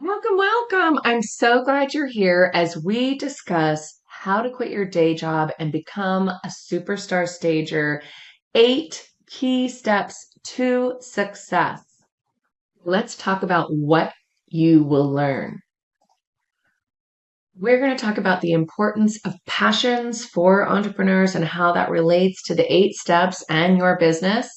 Welcome, welcome. I'm so glad you're here as we discuss how to quit your day job and become a superstar stager. 8 key steps to success. Let's talk about what you will learn. We're going to talk about the importance of passions for entrepreneurs and how that relates to the 8 steps and your business.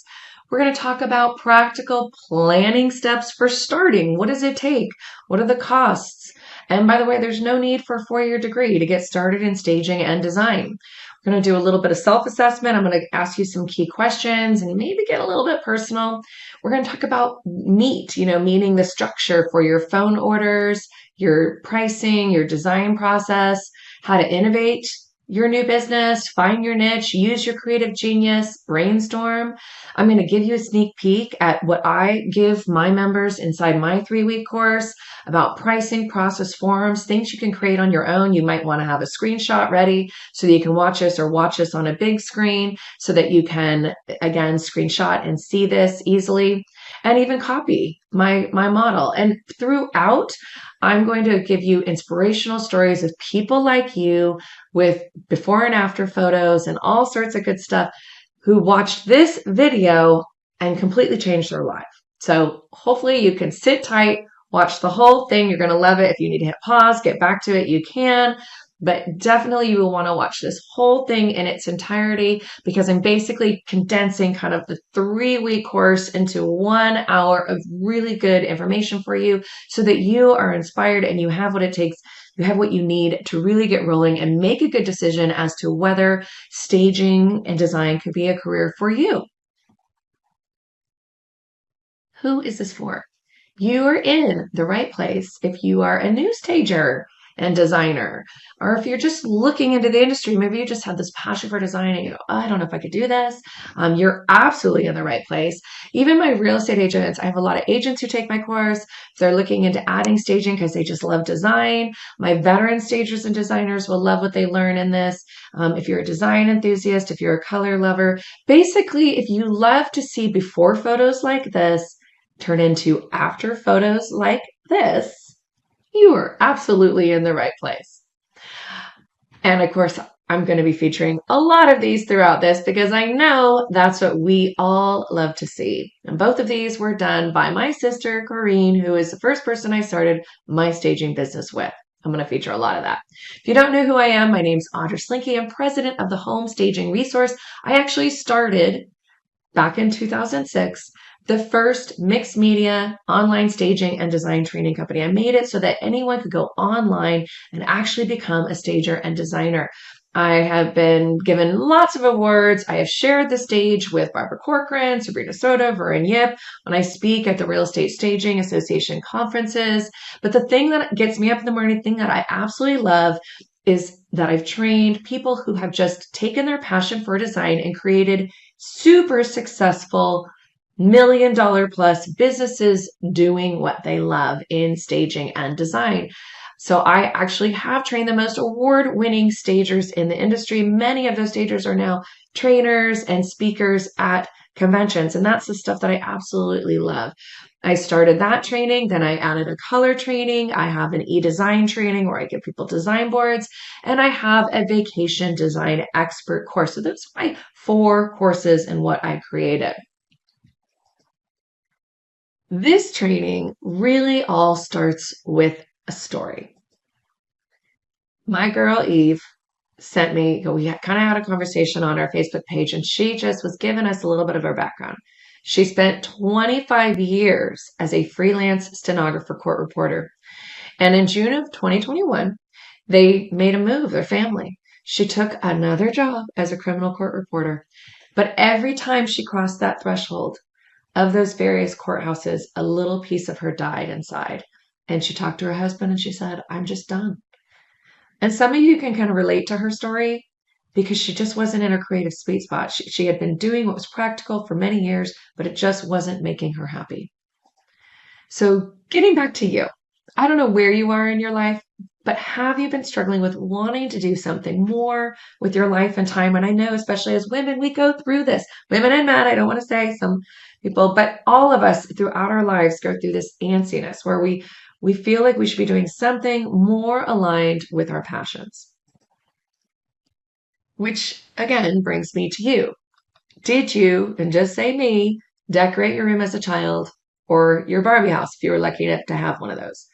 We're going to talk about practical planning steps for starting. What does it take? What are the costs? And by the way, there's no need for a 4-year degree to get started in staging and design. We're going to do a little bit of self-assessment. I'm going to ask you some key questions and maybe get a little bit personal. We're going to talk about meat, meaning the structure for your phone orders, your pricing, your design process, how to innovate your new business, find your niche, use your creative genius, brainstorm. I'm going to give you a sneak peek at what I give my members inside my 3-week course about pricing, process, forms, things you can create on your own. You might want to have a screenshot ready so that you can watch us or watch us on a big screen so that you can, again, screenshot and see this easily and even copy my model. And throughout, I'm going to give you inspirational stories of people like you with before and after photos and all sorts of good stuff who watched this video and completely changed their life. So hopefully you can sit tight, watch the whole thing. You're going to love it. If you need to hit pause, get back to it, you can. But definitely you will want to watch this whole thing in its entirety because I'm basically condensing kind of the 3-week course into 1 hour of really good information for you so that you are inspired and you have what it takes. You have what you need to really get rolling and make a good decision as to whether staging and design could be a career for you. Who is this for? You are in the right place if you are a new stager and designer, or if you're just looking into the industry, maybe you just have this passion for design and you go, I don't know if I could do this. You're absolutely in the right place. Even my real estate agents, I have a lot of agents who take my course. They're looking into adding staging because they just love design. My veteran stagers and designers will love what they learn in this. If you're a design enthusiast, if you're a color lover, basically, if you love to see before photos like this turn into after photos like this, you are absolutely in the right place. And of course, I'm going to be featuring a lot of these throughout this because I know that's what we all love to see. And both of these were done by my sister, Corrine, who is the first person I started my staging business with. I'm going to feature a lot of that. If you don't know who I am, my name's Audra Slinky. I'm president of the Home Staging Resource. I actually started back in 2006 the first mixed media online staging and design training company. I made it so that anyone could go online and actually become a stager and designer. I have been given lots of awards. I have shared the stage with Barbara Corcoran, Sabrina Soto, Vern Yip when I speak at the Real Estate Staging Association conferences. But the thing that gets me up in the morning, the thing that I absolutely love is that I've trained people who have just taken their passion for design and created super successful $1 million plus businesses doing what they love in staging and design. So I actually have trained the most award-winning stagers in the industry. Many of those stagers are now trainers and speakers at conventions, and that's the stuff that I absolutely love. I started that training, then I added a color training. I have an e-design training where I give people design boards, and I have a vacation design expert course. So those are my 4 courses in what I created. This training really all starts with a story. My girl Eve sent me, we kind of had a conversation on our Facebook page, and she just was giving us a little bit of her background. She spent 25 years as a freelance stenographer, court reporter. And in June of 2021, they made a move, their family. She took another job as a criminal court reporter. But every time she crossed that threshold of those various courthouses, a little piece of her died inside. And she talked to her husband and she said, I'm just done. And some of you can kind of relate to her story because she just wasn't in a creative sweet spot. She had been doing what was practical for many years, but it just wasn't making her happy. So getting back to you, I don't know where you are in your life, but have you been struggling with wanting to do something more with your life and time? And I know, especially as women, we go through this. Women and men, I don't want to say some people, but all of us throughout our lives go through this antsiness where we We feel like we should be doing something more aligned with our passions. Which again brings me to you. Did you, and just say me, decorate your room as a child or your Barbie house if you were lucky enough to have one of those?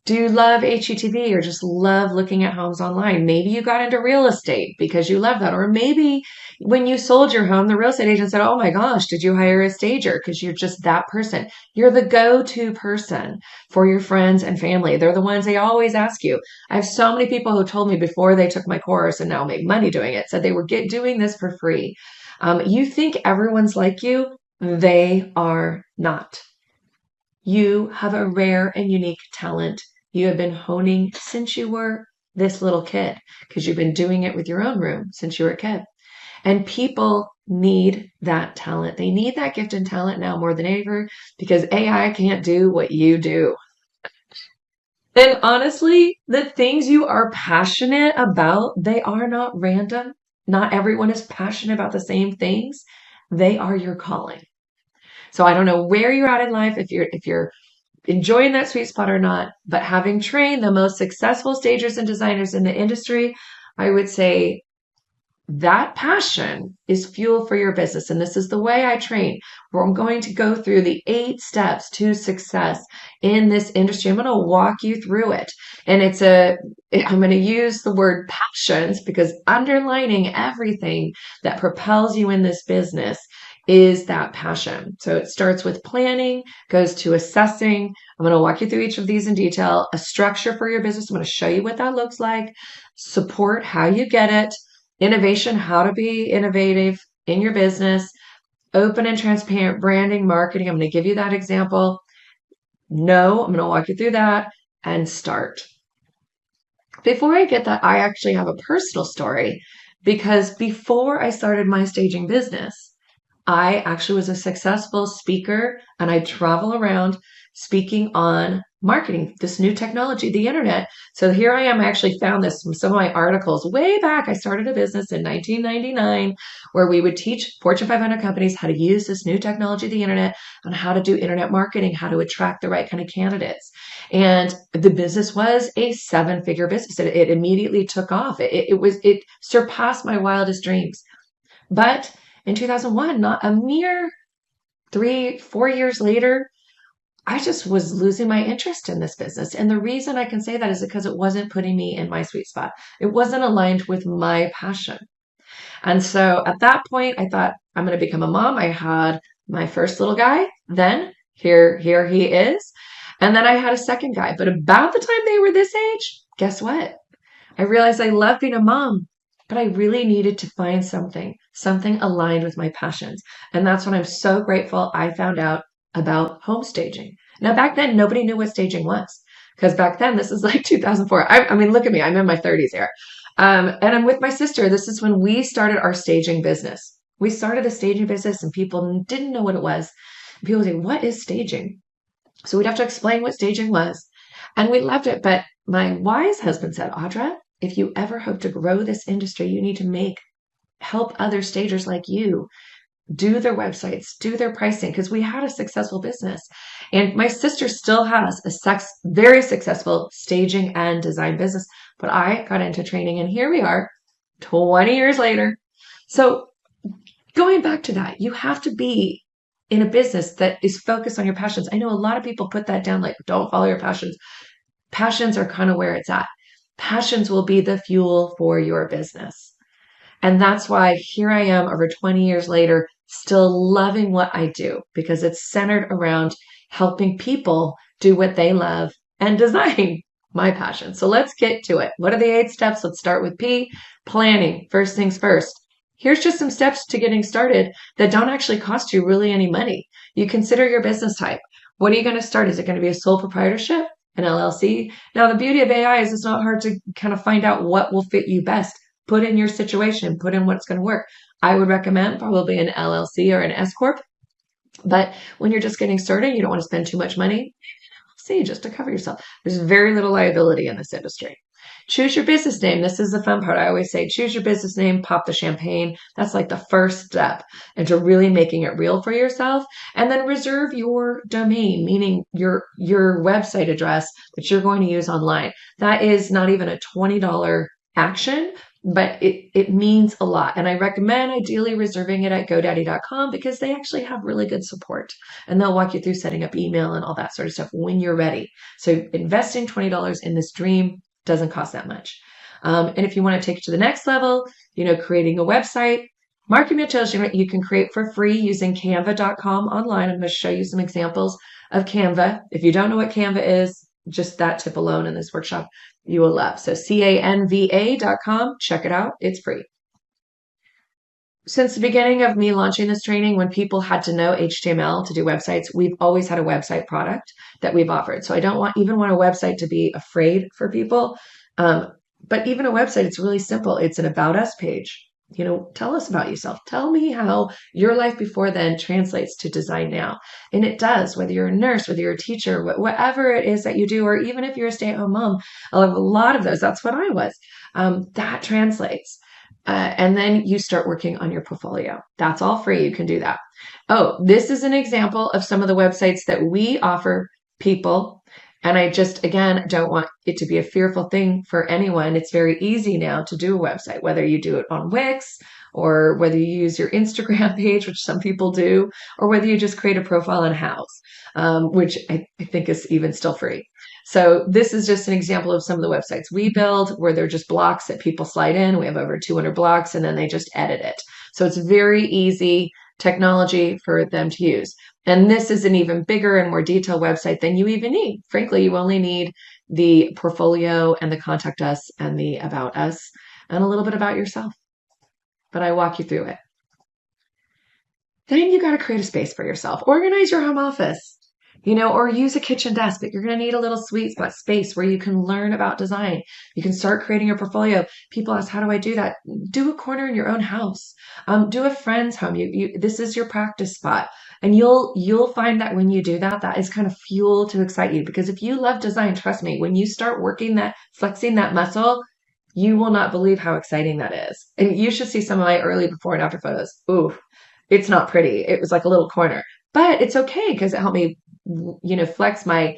Do you love HGTV or just love looking at homes online? Maybe you got into real estate because you love that. Or maybe when you sold your home, the real estate agent said, oh my gosh, did you hire a stager? Because you're just that person. You're the go-to person for your friends and family. They're the ones they always ask you. I have so many people who told me before they took my course and now make money doing it, said they were doing this for free. You think everyone's like you? They are not. You have a rare and unique talent you have been honing since you were this little kid, because you've been doing it with your own room since you were a kid. And people need that talent. They need that gift and talent now more than ever because AI can't do what you do. And honestly, the things you are passionate about, they are not random. Not everyone is passionate about the same things. They are your calling. So I don't know where you're at in life, if you're enjoying that sweet spot or not, but having trained the most successful stagers and designers in the industry, I would say that passion is fuel for your business. And this is the way I train, where I'm going to go through the 8 steps to success in this industry. I'm going to walk you through it. And I'm going to use the word passions because underlining everything that propels you in this business is that passion. So it starts with planning, goes to assessing. I'm going to walk you through each of these in detail, a structure for your business. I'm going to show you what that looks like, support, how you get it, innovation, how to be innovative in your business, open and transparent branding, marketing. I'm going to give you that example. No, I'm going to walk you through that and start. Before I get that, I actually have a personal story because before I started my staging business, I actually was a successful speaker and I travel around speaking on marketing, this new technology, the internet. So here I am. I actually found this from some of my articles way back. I started a business in 1999 where we would teach Fortune 500 companies how to use this new technology, the internet, and how to do internet marketing, how to attract the right kind of candidates. And the business was a 7-figure business. It immediately took off. It surpassed my wildest dreams. But in 2001, not a mere 3-4 years later, I just was losing my interest in this business. And the reason I can say that is because it wasn't putting me in my sweet spot. It wasn't aligned with my passion. And so at that point, I thought, I'm going to become a mom. I had my first little guy. Then here he is. And then I had a second guy. But about the time they were this age, guess what? I realized I loved being a mom, but I really needed to find something aligned with my passions. And that's when I'm so grateful I found out about home staging. Now, back then, nobody knew what staging was because back then, this is like 2004. I mean, look at me. I'm in my 30s here. And I'm with my sister. This is when we started our staging business. We started a staging business and people didn't know what it was. People would say, what is staging? So we'd have to explain what staging was. And we loved it. But my wise husband said, Audra, if you ever hope to grow this industry, you need to help other stagers like you do their websites, do their pricing, because we had a successful business. And my sister still has a very successful staging and design business, but I got into training and here we are 20 years later. So going back to that, you have to be in a business that is focused on your passions. I know a lot of people put that down, like don't follow your passions. Passions are kind of where it's at. Passions will be the fuel for your business. And that's why here I am over 20 years later, still loving what I do because it's centered around helping people do what they love and design my passion. So let's get to it. What are the 8 steps? Let's start with P, planning. First things first. Here's just some steps to getting started that don't actually cost you really any money. You consider your business type. What are you going to start? Is it going to be a sole proprietorship, an LLC? Now, the beauty of AI is it's not hard to kind of find out what will fit you best. Put in your situation, put in what's going to work. I would recommend probably an LLC or an S Corp. But when you're just getting started, you don't want to spend too much money. See, just to cover yourself. There's very little liability in this industry. Choose your business name. This is the fun part. I always say, choose your business name, pop the champagne. That's like the first step into really making it real for yourself. And then reserve your domain, meaning your website address that you're going to use online. That is not even a $20 action, but it means a lot. And I recommend ideally reserving it at GoDaddy.com because they actually have really good support and they'll walk you through setting up email and all that sort of stuff when you're ready. So investing $20 in this dream doesn't cost that much. And if you want to take it to the next level, creating a website, marketing materials you can create for free using canva.com online. I'm going to show you some examples of Canva. If you don't know what Canva is, just that tip alone in this workshop, you will love. So canva.com, check it out. It's free. Since the beginning of me launching this training, when people had to know HTML to do websites, we've always had a website product that we've offered. So I don't even want a website to be afraid for people. But even a website, it's really simple. It's an About Us page. Tell us about yourself. Tell me how your life before then translates to design now. And it does, whether you're a nurse, whether you're a teacher, whatever it is that you do, or even if you're a stay-at-home mom, I love a lot of those. That's what I was. That translates. And then you start working on your portfolio. That's all free. You can do that. Oh, this is an example of some of the websites that we offer people. And I just, again, don't want it to be a fearful thing for anyone. It's very easy now to do a website, whether you do it on Wix or whether you use your Instagram page, which some people do, or whether you just create a profile in House, which I think is even still free. So this is just an example of some of the websites we build where they're just blocks that people slide in. We have over 200 blocks and then they just edit it. So it's very easy technology for them to use. And this is an even bigger and more detailed website than you even need. Frankly, you only need the portfolio and the contact us and the about us and a little bit about yourself. But I walk you through it. Then you got to create a space for yourself. Organize your home office. Or use a kitchen desk, but you're going to need a little sweet spot space where you can learn about design. You can start creating your portfolio. People ask, how do I do that? Do a corner in your own house. Do a friend's home. This is your practice spot. And you'll find that when you do that, that is kind of fuel to excite you. Because if you love design, trust me, when you start flexing that muscle, you will not believe how exciting that is. And you should see some of my early before and after photos. Ooh, it's not pretty. It was like a little corner, but it's okay because it helped me flex my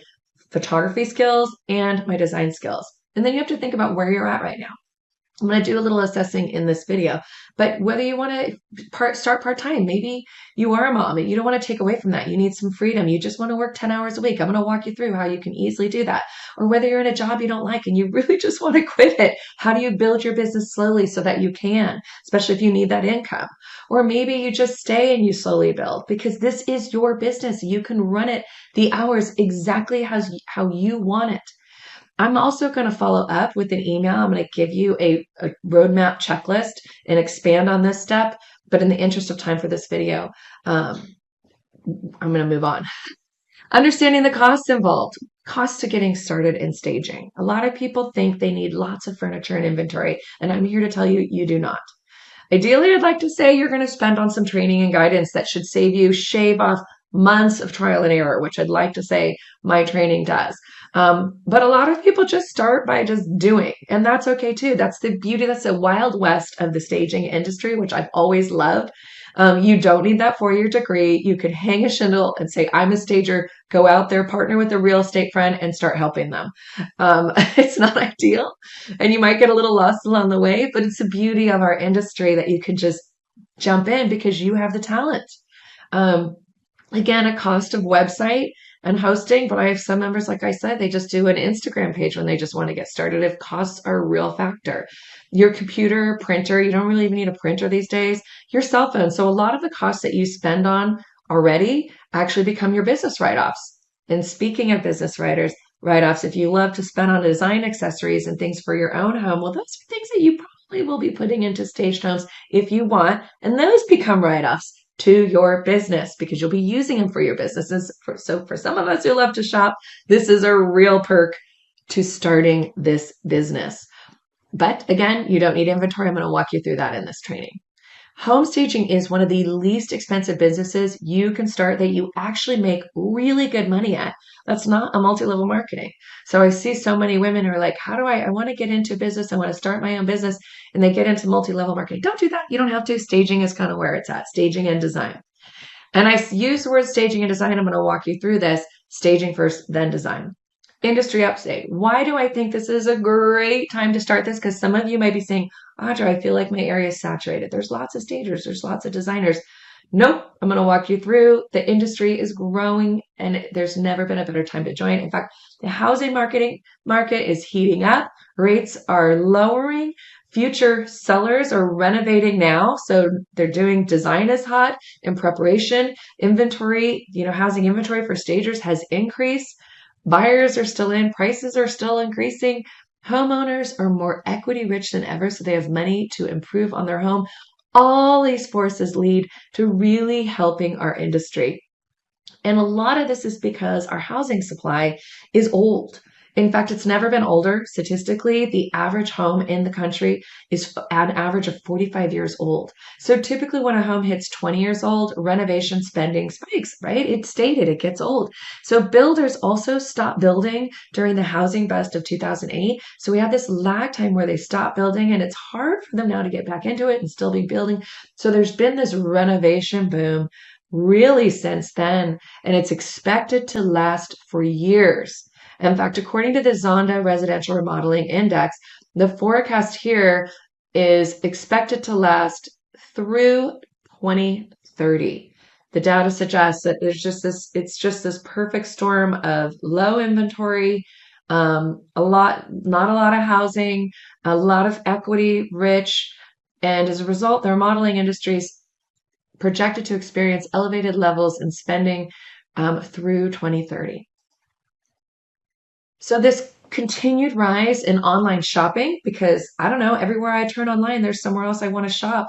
photography skills and my design skills. And then you have to think about where you're at right now. I'm going to do a little assessing in this video, but whether you want to start part-time, maybe you are a mom and you don't want to take away from that. You need some freedom. You just want to work 10 hours a week. I'm going to walk you through how you can easily do that. Or whether you're in a job you don't like and you really just want to quit it. How do you build your business slowly so that you can, especially if you need that income? Or maybe you just stay and you slowly build because this is your business. You can run it the hours exactly how you want it. I'm also going to follow up with an email. I'm going to give you a roadmap checklist and expand on this step. But in the interest of time for this video, I'm going to move on. Understanding the costs involved. Costs to getting started in staging. A lot of people think they need lots of furniture and inventory, and I'm here to tell you, you do not. Ideally, I'd like to say you're going to spend on some training and guidance that should shave off months of trial and error, which I'd like to say my training does. But a lot of people just start by just doing, and that's okay too. That's the beauty. That's the wild west of the staging industry, which I've always loved. You don't need that 4-year degree. You could hang a shingle and say, I'm a stager, go out there, partner with a real estate friend and start helping them. It's not ideal. And you might get a little lost along the way, but it's the beauty of our industry that you can just jump in because you have the talent. Again, a cost of website and hosting, but I have some members, like I said, they just do an Instagram page when they just want to get started. If costs are a real factor. Your computer, printer, you don't really even need a printer these days. Your cell phone. So a lot of the costs that you spend on already actually become your business write-offs. And speaking of business write-offs, if you love to spend on design accessories and things for your own home, well, those are things that you probably will be putting into staged homes if you want, and those become write-offs to your business because you'll be using them for your businesses. So for some of us who love to shop, this is a real perk to starting this business. But again, you don't need inventory. I'm going to walk you through that in this training. Home staging is one of the least expensive businesses you can start that you actually make really good money at. That's not a multi-level marketing. So I see so many women who are like, how do I want to get into business. I want to start my own business. And they get into multi-level marketing. Don't do that. You don't have to. Staging is kind of where it's at, staging and design. And I use the word staging and design. I'm going to walk you through this. Staging first, then design. Industry update. Why do I think this is a great time to start this? Because some of you might be saying, Audra, I feel like my area is saturated. There's lots of stagers. There's lots of designers. Nope. I'm going to walk you through. The industry is growing and there's never been a better time to join. In fact, the housing market is heating up. Rates are lowering. Future sellers are renovating now. So they're doing design is hot in preparation. Inventory, housing inventory for stagers has increased. Buyers are still in, prices are still increasing. Homeowners are more equity rich than ever, so they have money to improve on their home. All these forces lead to really helping our industry. And a lot of this is because our housing supply is old. In fact, it's never been older. Statistically, the average home in the country is an average of 45 years old. So typically when a home hits 20 years old, renovation spending spikes, right? It's stated, it gets old. So builders also stopped building during the housing bust of 2008. So we have this lag time where they stop building and it's hard for them now to get back into it and still be building. So there's been this renovation boom really since then, and it's expected to last for years. In fact, according to the Zonda Residential Remodeling Index, the forecast here is expected to last through 2030. The data suggests that it's just this perfect storm of low inventory, not a lot of housing, a lot of equity rich, and as a result, the remodeling industry's projected to experience elevated levels in spending through 2030. So this continued rise in online shopping, because I don't know, everywhere I turn online, there's somewhere else I want to shop,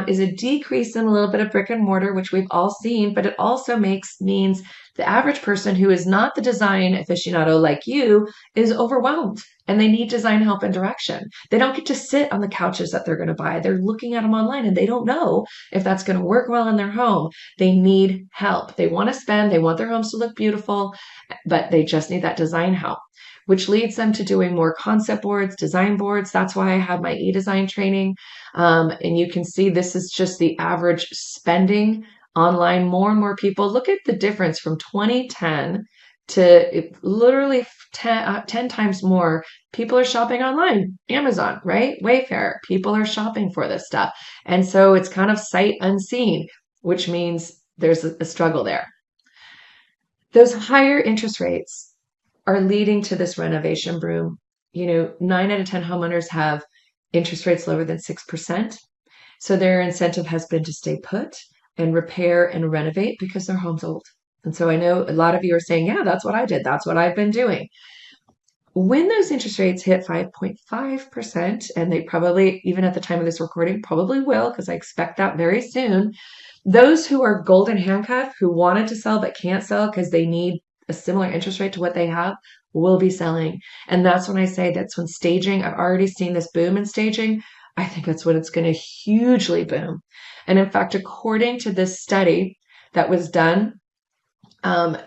is a decrease in a little bit of brick and mortar, which we've all seen, but it also means the average person who is not the design aficionado like you is overwhelmed and they need design help and direction. They don't get to sit on the couches that they're going to buy. They're looking at them online and they don't know if that's going to work well in their home. They need help. They want to spend, they want their homes to look beautiful, but they just need that design help, which leads them to doing more concept boards, design boards. That's why I have my e-design training. And you can see this is just the average spending online. More and more people, look at the difference from 2010 to literally 10 times more. People are shopping online, Amazon, right? Wayfair. People are shopping for this stuff. And so it's kind of sight unseen, which means there's a struggle there. Those higher interest rates are leading to this renovation boom. 9 out of 10 homeowners have interest rates lower than 6%. So their incentive has been to stay put and repair and renovate because their home's old. And so I know a lot of you are saying, yeah, that's what I did. That's what I've been doing. When those interest rates hit 5.5%, and they probably, even at the time of this recording, probably will, because I expect that very soon, those who are golden handcuffed, who wanted to sell but can't sell because they need a similar interest rate to what they have, will be selling. And that's when I say that's when staging, I've already seen this boom in staging. I think that's when it's going to hugely boom. And in fact, according to this study that was done at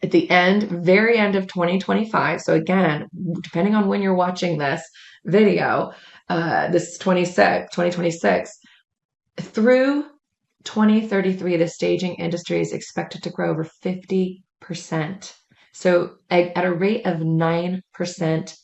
the very end of 2025, so again, depending on when you're watching this video, this is 2026, through 2033, the staging industry is expected to grow over 50%. So at a rate of 9%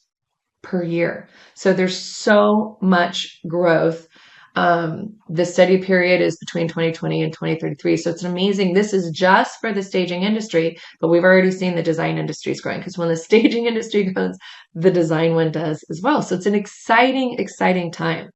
per year. So there's so much growth. The study period is between 2020 and 2033. So it's amazing. This is just for the staging industry, but we've already seen the design industry is growing, because when the staging industry goes, the design one does as well. So it's an exciting, exciting time.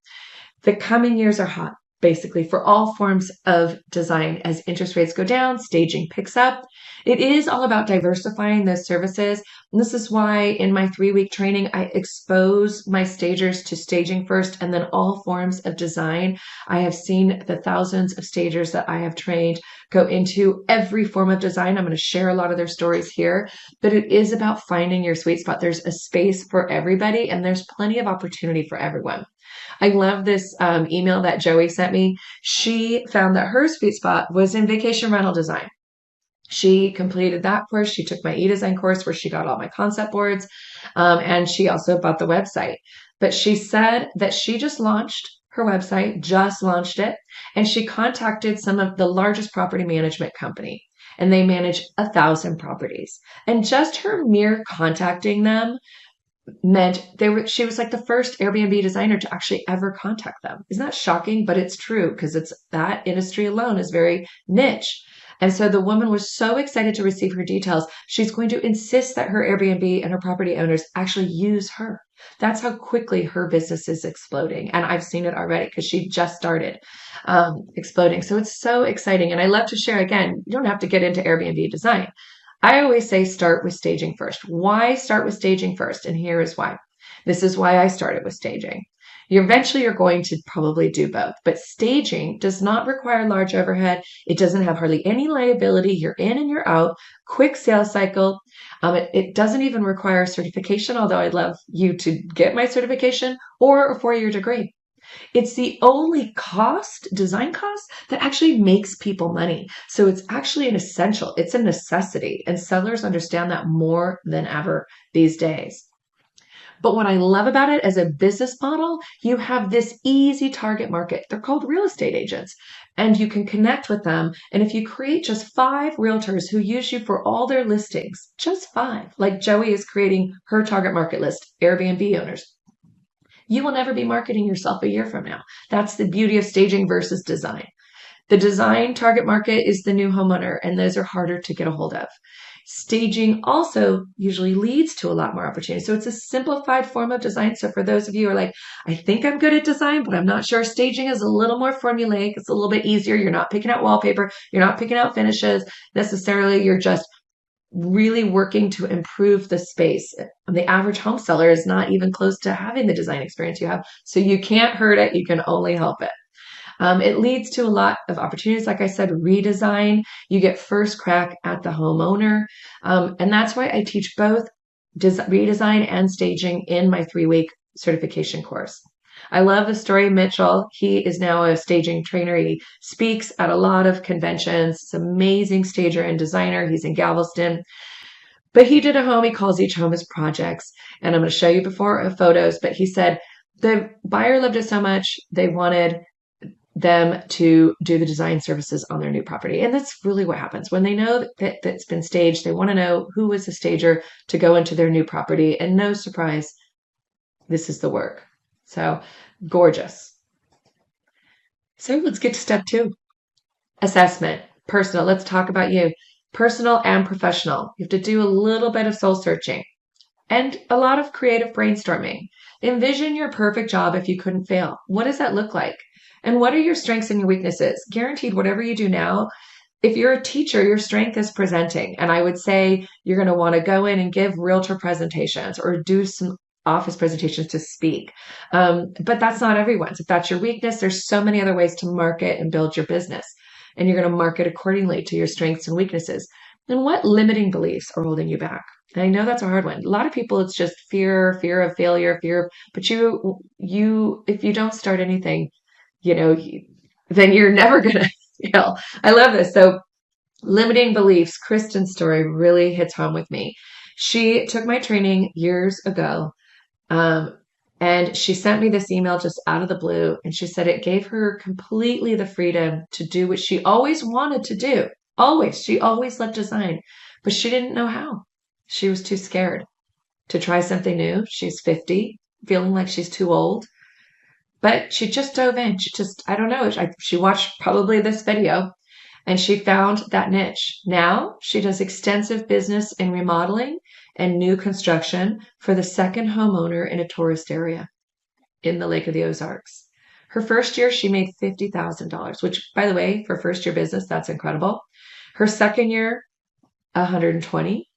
The coming years are hot, basically, for all forms of design. As interest rates go down, staging picks up. It is all about diversifying those services. And this is why in my 3-week training, I expose my stagers to staging first and then all forms of design. I have seen the thousands of stagers that I have trained go into every form of design. I'm going to share a lot of their stories here, but it is about finding your sweet spot. There's a space for everybody and there's plenty of opportunity for everyone. I love this email that Joey sent me. She found that her sweet spot was in vacation rental design. She completed that course. She took my e-design course where she got all my concept boards. And she also bought the website. But she said that she just launched her website, just launched it. And she contacted some of the largest property management company. And they manage 1,000 properties. And just her mere contacting them meant she was like the first Airbnb designer to actually ever contact them. Isn't that shocking? But it's true because it's that industry alone is very niche. And so the woman was so excited to receive her details. She's going to insist that her Airbnb and her property owners actually use her. That's how quickly her business is exploding. And I've seen it already because she just started exploding. So it's so exciting. And I love to share again, you don't have to get into Airbnb design. I always say start with staging first. Why start with staging first? And here is why. This is why I started with staging. Eventually, you're going to probably do both, but staging does not require large overhead. It doesn't have hardly any liability. You're in and you're out, quick sales cycle. It doesn't even require certification, although I'd love you to get my certification or a 4-year degree. It's the only design cost, that actually makes people money. So it's actually an essential, it's a necessity. And sellers understand that more than ever these days. But what I love about it as a business model, you have this easy target market. They're called real estate agents, and you can connect with them. And if you create just 5 realtors who use you for all their listings, just 5, like Joey is creating her target market list, Airbnb owners, you will never be marketing yourself a year from now. That's the beauty of staging versus design. The design target market is the new homeowner, and those are harder to get a hold of. Staging also usually leads to a lot more opportunity. So it's a simplified form of design. So for those of you who are like, I think I'm good at design, but I'm not sure, staging is a little more formulaic. It's a little bit easier. You're not picking out wallpaper. You're not picking out finishes necessarily. You're just really working to improve the space. The average home seller is not even close to having the design experience you have. So you can't hurt it. You can only help it. It leads to a lot of opportunities. Like I said, redesign. You get first crack at the homeowner. And that's why I teach both redesign and staging in my 3-week certification course. I love the story of Mitchell. He is now a staging trainer. He speaks at a lot of conventions. He's an amazing stager and designer. He's in Galveston. But he did a home. He calls each home his projects. And I'm going to show you before photos. But he said the buyer loved it so much, they wanted them to do the design services on their new property. And that's really what happens. When they know that it's been staged, they want to know who was the stager to go into their new property. And no surprise, this is the work. So gorgeous. So let's get to step 2. Assessment. Personal. Let's talk about you. Personal and professional. You have to do a little bit of soul searching and a lot of creative brainstorming. Envision your perfect job if you couldn't fail. What does that look like? And what are your strengths and your weaknesses? Guaranteed, whatever you do now, if you're a teacher, your strength is presenting. And I would say you're going to want to go in and give realtor presentations or do some office presentations to speak. But that's not everyone's. If that's your weakness, there's so many other ways to market and build your business. And you're going to market accordingly to your strengths and weaknesses. And what limiting beliefs are holding you back? And I know that's a hard one. A lot of people, it's just fear of failure, but if you don't start anything, then you're never going to fail. I love this. So limiting beliefs, Kristen's story really hits home with me. She took my training years ago. And she sent me this email just out of the blue. And she said it gave her completely the freedom to do what she always wanted to do. Always. She always loved design, but she didn't know how. She was too scared to try something new. She's 50, feeling like she's too old. But she just dove in. I don't know. She watched probably this video and she found that niche. Now she does extensive business in remodeling and new construction for the second homeowner in a tourist area in the Lake of the Ozarks. Her first year, she made $50,000, which, by the way, for first year business, that's incredible. Her second year, 120.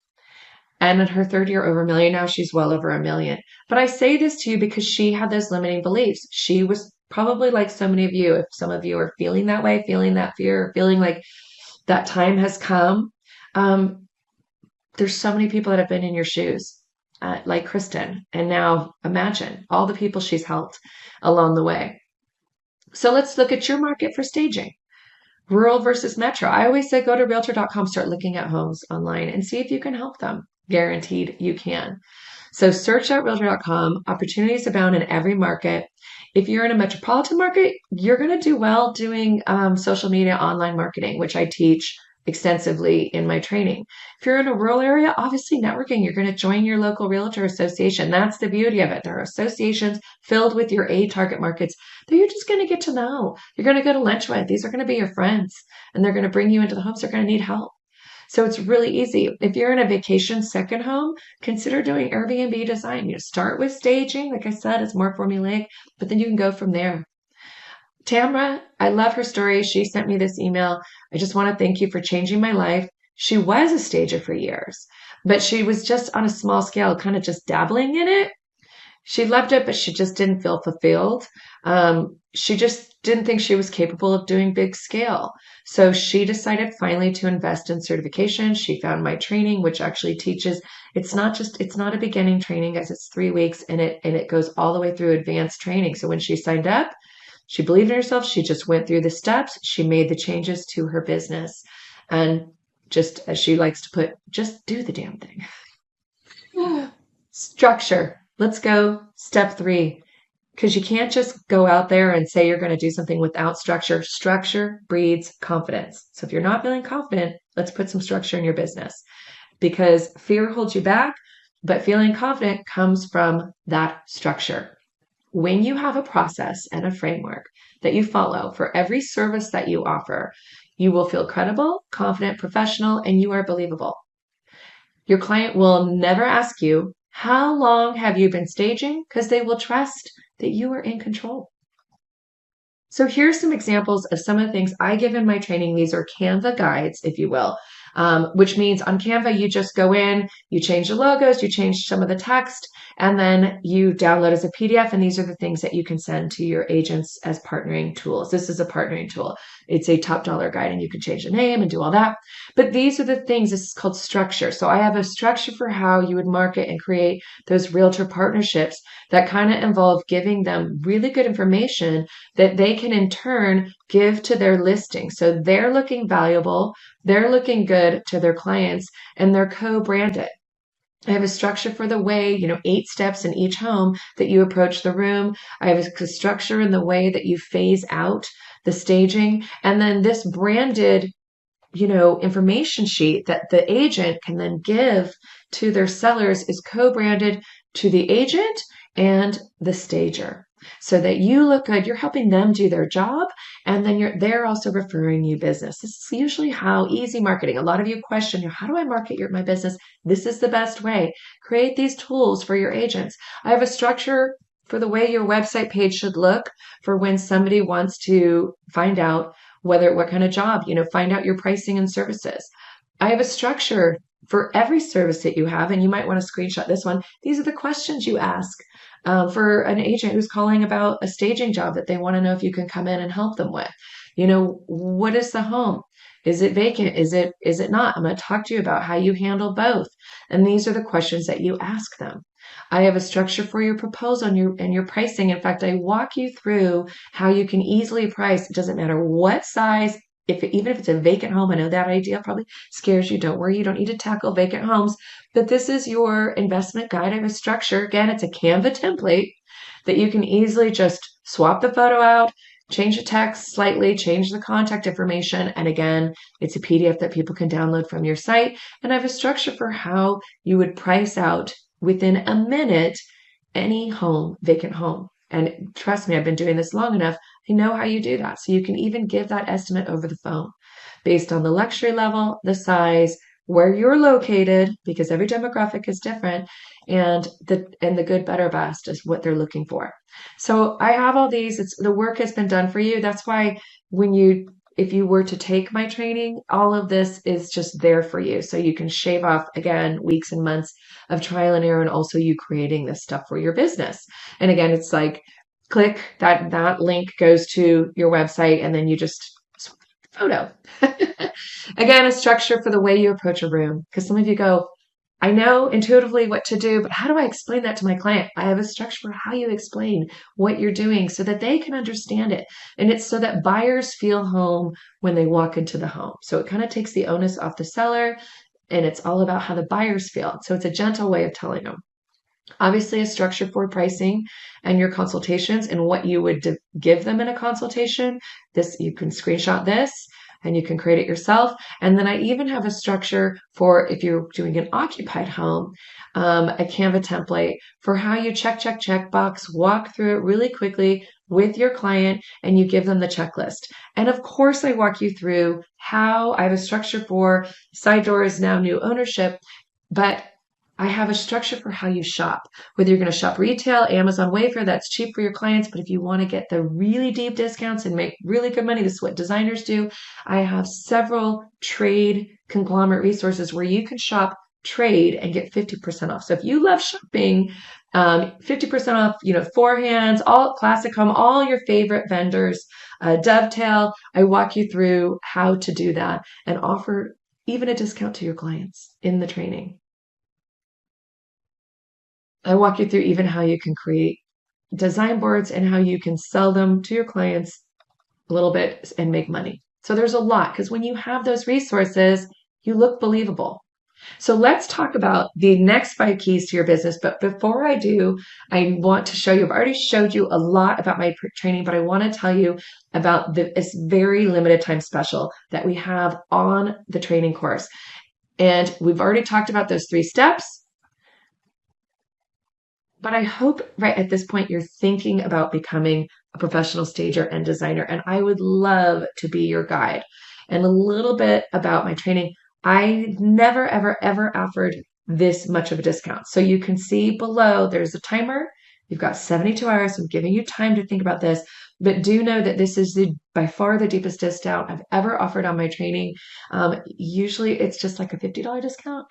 And in her third year, over $1 million. Now she's well over $1 million. But I say this to you because she had those limiting beliefs. She was probably like so many of you. If some of you are feeling that way, feeling that fear, feeling like that time has come, there's so many people that have been in your shoes. like Kristen. And now imagine all the people she's helped along the way. So let's look at your market for staging. Rural versus metro. I always say go to realtor.com, start looking at homes online and see if you can help them. Guaranteed you can. So search out realtor.com. Opportunities abound in every market. If you're in a metropolitan market, you're going to do well doing social media online marketing, which I teach extensively in my training. If you're in a rural area, obviously networking, you're going to join your local realtor association. That's the beauty of it. There are associations filled with your A target markets that you're just going to get to know. You're going to go to lunch with. These are going to be your friends, and they're going to bring you into the homes. They're going to need help. So it's really easy. If you're in a vacation second home, consider doing Airbnb design. You start with staging. Like I said, it's more formulaic, but then you can go from there. Tamra, I love her story. She sent me this email. I just want to thank you for changing my life. She was a stager for years, but she was just on a small scale, kind of just dabbling in it. She loved it, but she just didn't feel fulfilled. She just didn't think she was capable of doing big scale. So she decided finally to invest in certification. She found my training, which actually teaches, it's not a beginning training, guys. It's 3 weeks and it goes all the way through advanced training. So when she signed up, she believed in herself. She just went through the steps. She made the changes to her business. And just as she likes to put, just do the damn thing. Structure. Let's go step 3, because you can't just go out there and say you're going to do something without structure. Structure breeds confidence. So if you're not feeling confident, let's put some structure in your business, because fear holds you back, but feeling confident comes from that structure. When you have a process and a framework that you follow for every service that you offer, you will feel credible, confident, professional, and you are believable. Your client will never ask you, how long have you been staging? Because they will trust that you are in control. So here's some examples of some of the things I give in my training. These are Canva guides, if you will, which means on Canva, you just go in, you change the logos, you change some of the text, and then you download as a PDF. And these are the things that you can send to your agents as partnering tools. This is a partnering tool. It's a top dollar guide, and you can change the name and do all that. But these are the things, this is called structure. So I have a structure for how you would market and create those realtor partnerships that kind of involve giving them really good information that they can in turn give to their listing. So they're looking valuable, they're looking good to their clients, and they're co-branded. I have a structure for the way, 8 steps in each home that you approach the room. I have a structure in the way that you phase out the staging. And then this branded, information sheet that the agent can then give to their sellers is co-branded to the agent and the stager, so that you look good. You're helping them do their job, and then they're also referring you business. This is usually how easy marketing. A lot of you question, how do I market my business? This is the best way. Create these tools for your agents. I have a structure for the way your website page should look for when somebody wants to find out what kind of job, find out your pricing and services. I have a structure for every service that you have, and you might want to screenshot this one. These are the questions you ask for an agent who's calling about a staging job that they want to know if you can come in and help them with. What is the home? Is it vacant? Is it not? I'm going to talk to you about how you handle both. And these are the questions that you ask them. I have a structure for your proposal and your pricing. In fact, I walk you through how you can easily price. It doesn't matter what size. Even if it's a vacant home, I know that idea probably scares you. Don't worry, you don't need to tackle vacant homes. But this is your investment guide. I have a structure. Again, it's a Canva template that you can easily just swap the photo out, change the text slightly, change the contact information. And again, it's a PDF that people can download from your site. And I have a structure for how you would price out within a minute any vacant home. And trust me, I've been doing this long enough. I know how you do that. So you can even give that estimate over the phone based on the luxury level, the size, where you're located, because every demographic is different, and the good, better, best is what they're looking for. So I have all these. The work has been done for you. That's why if you were to take my training, all of this is just there for you. So you can shave off, again, weeks and months of trial and error, and also you creating this stuff for your business. And again, it's like, click that link goes to your website, and then you just swap the photo. Again, a structure for the way you approach a room. Because some of you go, I know intuitively what to do, but how do I explain that to my client? I have a structure for how you explain what you're doing so that they can understand it. And it's so that buyers feel home when they walk into the home. So it kind of takes the onus off the seller, and it's all about how the buyers feel. So it's a gentle way of telling them. Obviously, a structure for pricing and your consultations and what you would give them in a consultation. This, you can screenshot this and you can create it yourself. And then I even have a structure for if you're doing an occupied home, a Canva template for how you check box, walk through it really quickly with your client, and you give them the checklist. And of course, I walk you through how I have a structure for side doors, now new ownership, but I have a structure for how you shop. Whether you're going to shop retail, Amazon Wayfair, that's cheap for your clients. But if you want to get the really deep discounts and make really good money, this is what designers do. I have several trade conglomerate resources where you can shop trade and get 50% off. So if you love shopping, 50% off, four hands, all classic home, all your favorite vendors, Dovetail. I walk you through how to do that and offer even a discount to your clients in the training. I walk you through even how you can create design boards and how you can sell them to your clients a little bit and make money. So there's a lot because when you have those resources, you look believable. So let's talk about the next 5 keys to your business. But before I do, I want to show you, I've already showed you a lot about my training, but I want to tell you about this very limited time special that we have on the training course. And we've already talked about those 3 steps. But I hope right at this point you're thinking about becoming a professional stager and designer. And I would love to be your guide. And a little bit about my training. I never, ever, ever offered this much of a discount. So you can see below there's a timer. You've got 72 hours. I'm giving you time to think about this. But do know that this is by far the deepest discount I've ever offered on my training. Usually it's just like a $50 discount,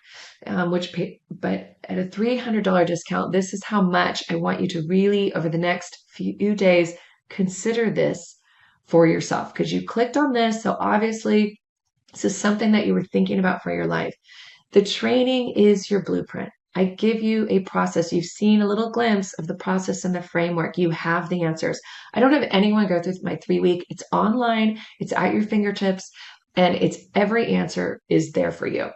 but at a $300 discount, this is how much I want you to really, over the next few days, consider this for yourself because you clicked on this. So obviously, this is something that you were thinking about for your life. The training is your blueprint. I give you a process. You've seen a little glimpse of the process and the framework. You have the answers. I don't have anyone go through my 3-week. It's online. It's at your fingertips. And it's every answer is there for you.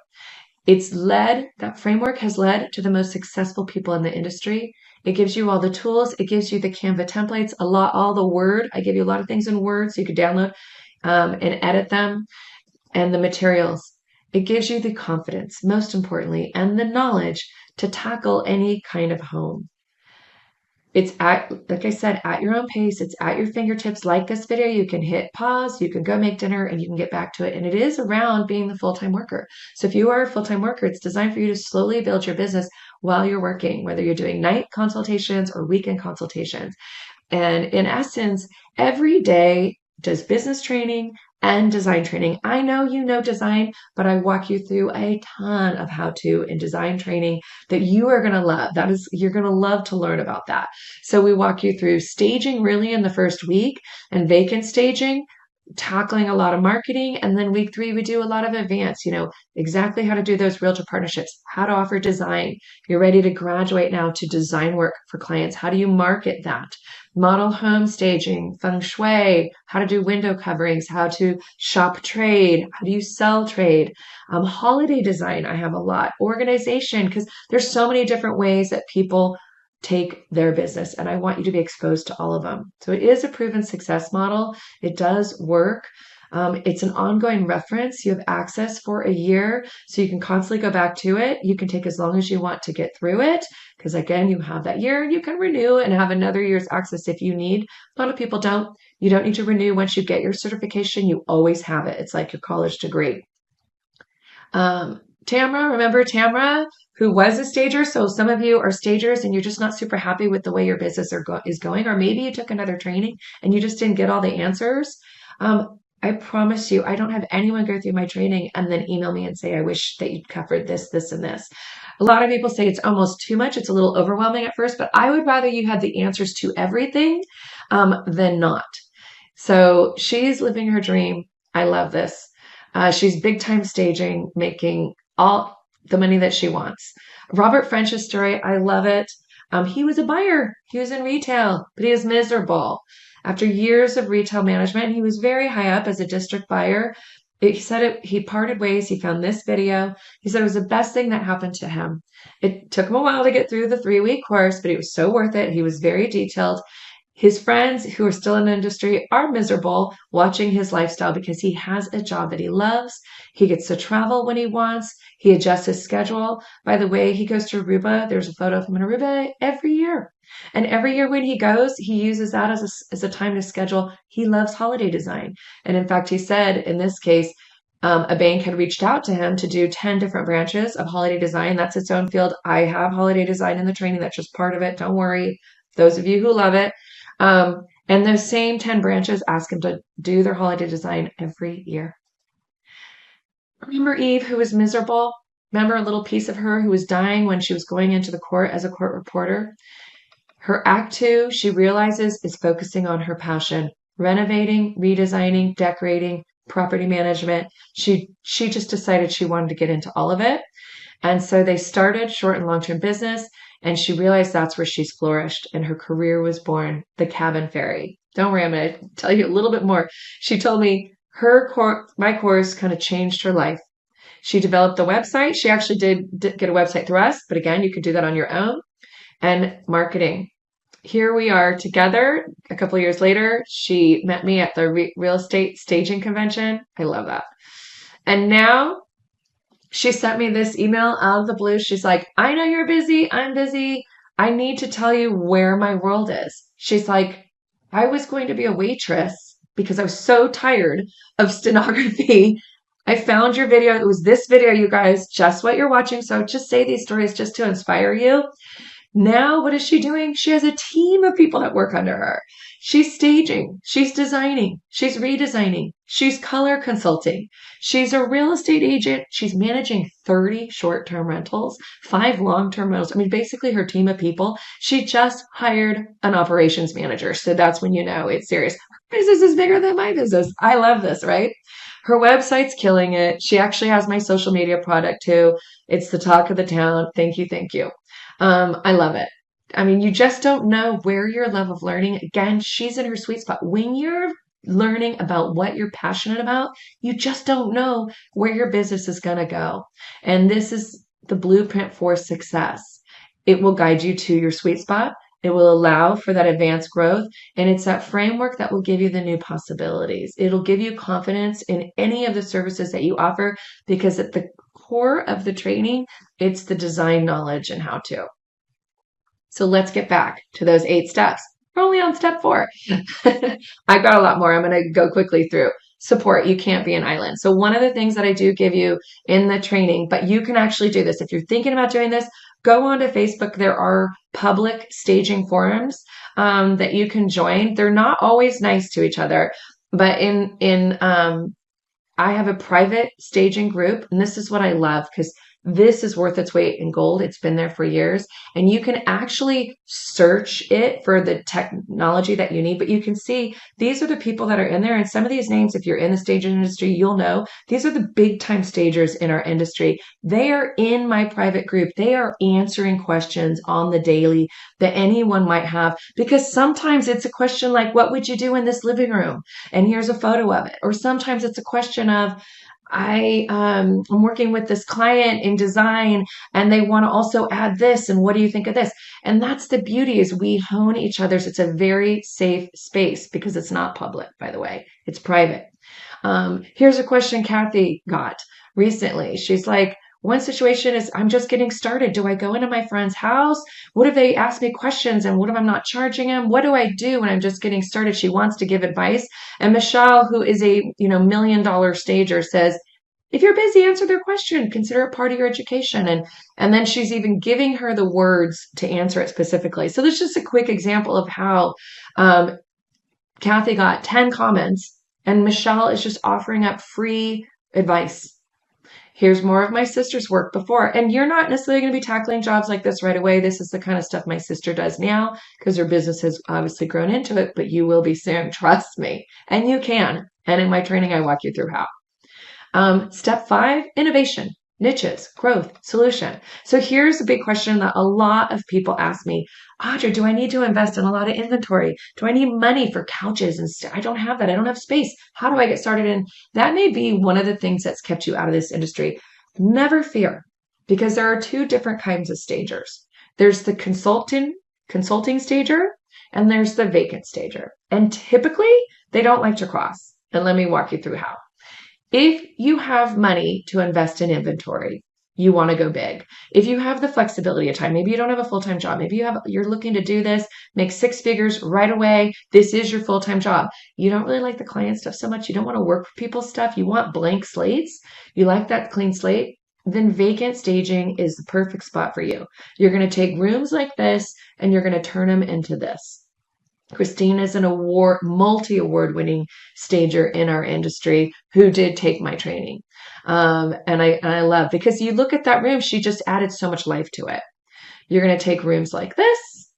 That framework has led to the most successful people in the industry. It gives you all the tools. It gives you the Canva templates, all the Word. I give you a lot of things in Word so you can download and edit them, and the materials. It gives you the confidence, most importantly, and the knowledge to tackle any kind of home. It's like I said, at your own pace. It's at your fingertips. Like this video, you can hit pause, you can go make dinner, and you can get back to it. And it is around being the full-time worker. So if you are a full-time worker, it's designed for you to slowly build your business while you're working, whether you're doing night consultations or weekend consultations. And in essence, every day does business training and design training. I know you know design, but I walk you through a ton of how-to and design training that you are going to love. You're going to love to learn about that. So we walk you through staging really in the first week and vacant staging, tackling a lot of marketing. And then week 3, we do a lot of advanced, exactly how to do those realtor partnerships, how to offer design. You're ready to graduate now to design work for clients. How do you market that? Model home staging, feng shui, how to do window coverings, how to shop trade, how do you sell trade, holiday design. I have a lot, organization, because there's so many different ways that people take their business, and I want you to be exposed to all of them. So it is a proven success model. It does work. It's an ongoing reference. You have access for a year, so you can constantly go back to it. You can take as long as you want to get through it, because again, you have that year and you can renew and have another year's access if you need. A lot of people don't. You don't need to renew once you get your certification. You always have it. It's like your college degree. Tamra, remember Tamra, who was a stager? So some of you are stagers and you're just not super happy with the way your business is going, or maybe you took another training and you just didn't get all the answers. I promise you, I don't have anyone go through my training and then email me and say, I wish that you'd covered this, this, and this. A lot of people say it's almost too much. It's a little overwhelming at first, but I would rather you had the answers to everything than not. So she's living her dream. I love this. She's big time staging, making the money that she wants. Robert French's story, I love it. He was a buyer. He was in retail, but he was miserable. After years of retail management, he was very high up as a district buyer. He said he parted ways. He found this video. He said it was the best thing that happened to him. It took him a while to get through the 3-week course, but it was so worth it. He was very detailed. His friends who are still in the industry are miserable watching his lifestyle because he has a job that he loves. He gets to travel when he wants. He adjusts his schedule. By the way, he goes to Aruba. There's a photo of him in Aruba every year. And every year when he goes, he uses that as a time to schedule. He loves holiday design. And in fact, he said in this case, a bank had reached out to him to do 10 different branches of holiday design. That's its own field. I have holiday design in the training. That's just part of it. Don't worry. Those of you who love it. And those same 10 branches ask him to do their holiday design every year. Remember Eve, who was miserable? Remember a little piece of her who was dying when she was going into the court as a court reporter? Her act 2, she realizes, is focusing on her passion, renovating, redesigning, decorating, property management. She just decided she wanted to get into all of it. And so they started short and long-term business. And she realized that's where she's flourished, and her career was born, the cabin fairy. Don't worry, I'm going to tell you a little bit more. She told me my course kind of changed her life. She developed the website. She actually did get a website through us, but again, you could do that on your own. And marketing. Here we are together. A couple of years later, she met me at the real estate staging convention. I love that. And now she sent me this email out of the blue. She's like, I know you're busy. I'm busy. I need to tell you where my world is. She's like, I was going to be a waitress because I was so tired of stenography. I found your video. It was this video, you guys, just what you're watching. So just say these stories just to inspire you. Now, what is she doing? She has a team of people that work under her. She's staging. She's designing. She's redesigning. She's color consulting. She's a real estate agent. She's managing 30 short-term rentals, 5 long-term rentals. I mean, basically her team of people. She just hired an operations manager. So that's when you know it's serious. Her business is bigger than my business. I love this, right? Her website's killing it. She actually has my social media product too. It's the talk of the town. Thank you. Thank you. I love it. I mean, you just don't know where your love of learning, again, she's in her sweet spot. When you're learning about what you're passionate about, you just don't know where your business is going to go. And this is the blueprint for success. It will guide you to your sweet spot. It will allow for that advanced growth. And it's that framework that will give you the new possibilities. It'll give you confidence in any of the services that you offer, because at the core of the training, it's the design knowledge and how to. So let's get back to those 8 steps. We're only on step 4. I've got a lot more. I'm going to go quickly through. Support. You can't be an island. So one of the things that I do give you in the training, but you can actually do this. If you're thinking about doing this, go onto Facebook. There are public staging forums that you can join. They're not always nice to each other, but I have a private staging group, and this is what I love, because this is worth its weight in gold. It's been there for years, and you can actually search it for the technology that you need, but you can see these are the people that are in there. And some of these names, if you're in the staging industry, you'll know these are the big time stagers in our industry. They are in my private group. They are answering questions on the daily that anyone might have, because sometimes it's a question like, what would you do in this living room? And here's a photo of it. Or sometimes it's a question of, I'm working with this client in design and they want to also add this. And what do you think of this? And that's the beauty, is we hone each other's. It's a very safe space because it's not public, by the way. It's private. Here's a question Kathy got recently. She's like, one situation is, I'm just getting started. Do I go into my friend's house? What if they ask me questions? And what if I'm not charging them? What do I do when I'm just getting started? She wants to give advice. And Michelle, who is a $1 million stager, says, if you're busy, answer their question. Consider it part of your education. And then she's even giving her the words to answer it specifically. So there's just a quick example of how Kathy got 10 comments and Michelle is just offering up free advice. Here's more of my sister's work before. And you're not necessarily going to be tackling jobs like this right away. This is the kind of stuff my sister does now because her business has obviously grown into it, but you will be soon. Trust me. And you can. And in my training, I walk you through how. Step 5, innovation. niches, growth, solution. So here's a big question that a lot of people ask me, Audra, do I need to invest in a lot of inventory? Do I need money for couches? And I don't have that. I don't have space. How do I get started? And that may be one of the things that's kept you out of this industry. Never fear, because there are two different kinds of stagers. There's the consulting stager, and there's the vacant stager. And typically they don't like to cross. And let me walk you through how. If you have money to invest in inventory, you want to go big. If you have the flexibility of time, maybe you don't have a full-time job, maybe you're looking to do this, make six figures right away. This is your full-time job. You don't really like the client stuff so much. You don't want to work with people's stuff. You want blank slates. You like that clean slate. Then vacant staging is the perfect spot for you. You're going to take rooms like this and you're going to turn them into this. Christine is an multi-award winning stager in our industry who did take my training. And I love, because you look at that room, she just added so much life to it. You're going to take rooms like this,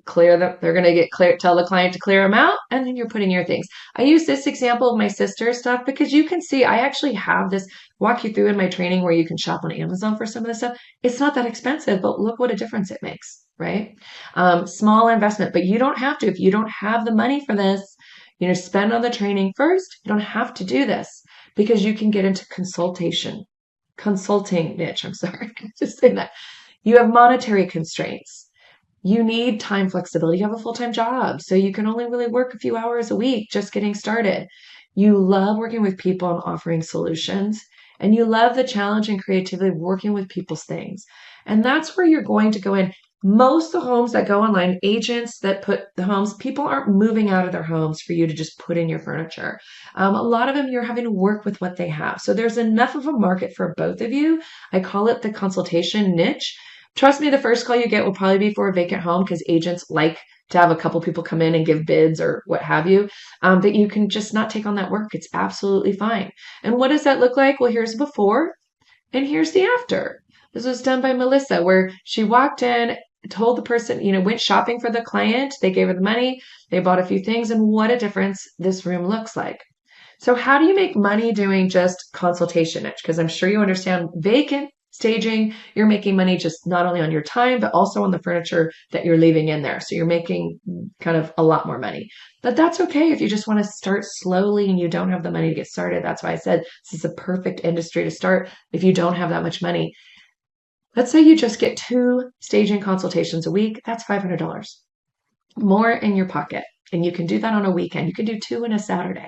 clear them. They're going to get clear, tell the client to clear them out. And then you're putting your things. I use this example of my sister's stuff because you can see, I actually have this walk you through in my training where you can shop on Amazon for some of this stuff. It's not that expensive, but look what a difference it makes, right? Small investment, but you don't have to. If you don't have the money for this, spend on the training first. You don't have to do this because you can get into consulting niche. I'm sorry, just saying that. You have monetary constraints. You need time flexibility. You have a full-time job, so you can only really work a few hours a week just getting started. You love working with people and offering solutions, and you love the challenge and creativity of working with people's things. And that's where you're going to go in. Most of the homes that go online, agents that put the homes, people aren't moving out of their homes for you to just put in your furniture. A lot of them, you're having to work with what they have. So there's enough of a market for both of you. I call it the consultation niche. Trust me, the first call you get will probably be for a vacant home because agents like to have a couple people come in and give bids or what have you. But you can just not take on that work. It's absolutely fine. And what does that look like? Well, here's before and here's the after. This was done by Melissa, where she walked in, told the person, went shopping for the client. They gave her the money. They bought a few things, and what a difference this room looks like. So how do you make money doing just consultation niche? Because I'm sure you understand vacant staging, you're making money just not only on your time, but also on the furniture that you're leaving in there. So you're making kind of a lot more money. But that's okay if you just want to start slowly and you don't have the money to get started. That's why I said this is a perfect industry to start if you don't have that much money. Let's say you just get 2 staging consultations a week. That's $500 more in your pocket. And you can do that on a weekend. You can do 2 in a Saturday.